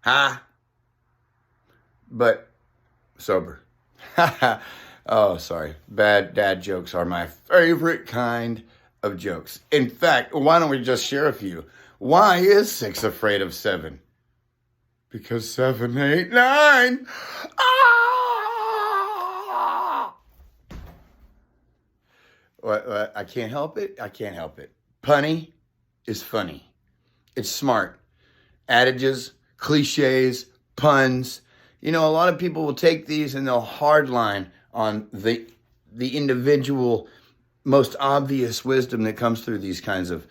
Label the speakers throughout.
Speaker 1: Ha! But sober. Oh, sorry. Bad dad jokes are my favorite kind of jokes. In fact, why don't we just share a few? Why is 6 afraid of 7? Because 7, 8, 9. Ah! What? I can't help it. I can't help it. Punny is funny. It's smart. Adages, cliches, puns. You know, a lot of people will take these and they'll hardline on the individual, most obvious wisdom that comes through these kinds of,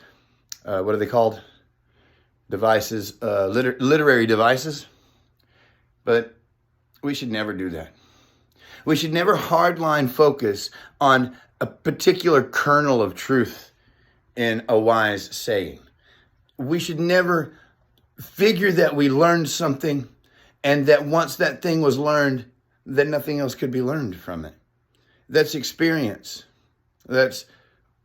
Speaker 1: what are they called? Devices, literary devices. But we should never do that. We should never hardline focus on a particular kernel of truth in a wise saying. We should never figure that we learned something and that once that thing was learned, that nothing else could be learned from it. That's experience. That's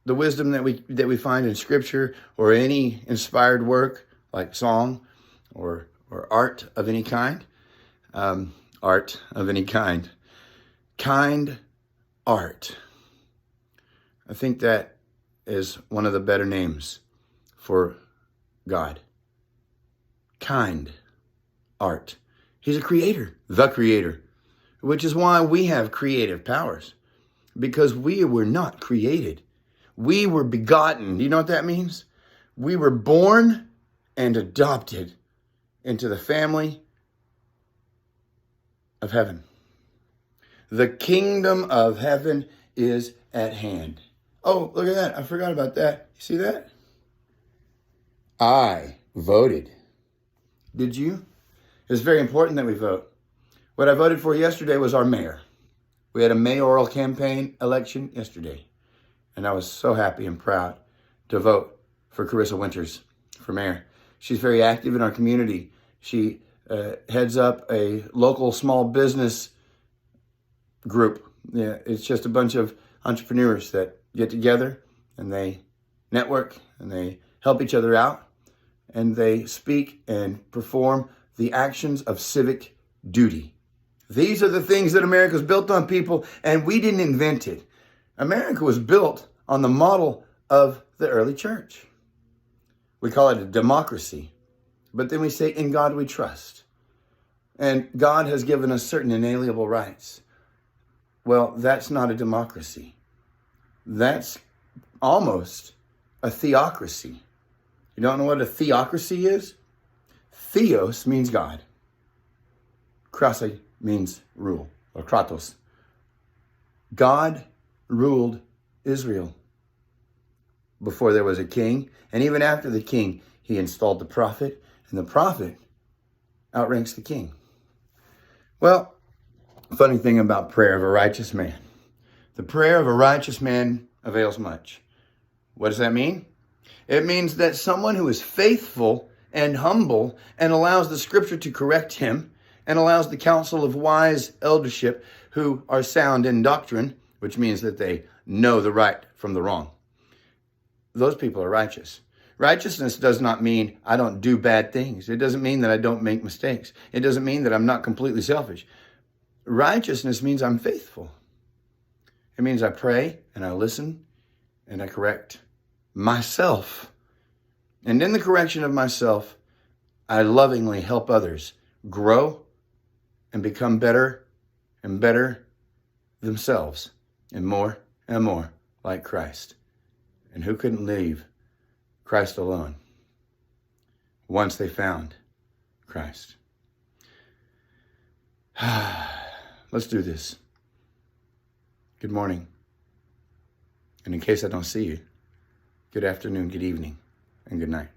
Speaker 1: the wisdom that we find in Scripture or any inspired work like song or art of any kind. Art of any kind. Kind art. I think that is one of the better names for God. Kind art. He's a creator, the creator, which is why we have creative powers, because we were not created. We were begotten. Do you know what that means? We were born and adopted into the family of heaven. The kingdom of heaven is at hand. Oh, look at that. I forgot about that. You see that? I voted. Did you? It's very important that we vote. What I voted for yesterday was our mayor. We had a mayoral campaign election yesterday. And I was so happy and proud to vote for Carissa Winters for mayor. She's very active in our community. She heads up a local small business group. Yeah, it's just a bunch of entrepreneurs that get together and they network and they help each other out and they speak and perform the actions of civic duty. These are the things that America's built on, people, and we didn't invent it. America was built on the model of the early church. We call it a democracy, but then we say, in God we trust. And God has given us certain inalienable rights. Well, that's not a democracy. That's almost a theocracy. You don't know what a theocracy is? Theos means God. Krasi means rule, or kratos. God ruled Israel before there was a king. And even after the king, he installed the prophet. And the prophet outranks the king. Well, funny thing about prayer of a righteous man. The prayer of a righteous man avails much. What does that mean? It means that someone who is faithful and humble and allows the Scripture to correct him and allows the counsel of wise eldership who are sound in doctrine, which means that they know the right from the wrong. Those people are righteous. Righteousness does not mean I don't do bad things. It doesn't mean that I don't make mistakes. It doesn't mean that I'm not completely selfish. Righteousness means I'm faithful. It means I pray and I listen and I correct myself. And in the correction of myself, I lovingly help others grow and become better and better themselves and more like Christ. And who couldn't leave Christ alone once they found Christ? Let's do this. Good morning. And in case I don't see you, good afternoon, good evening, and good night.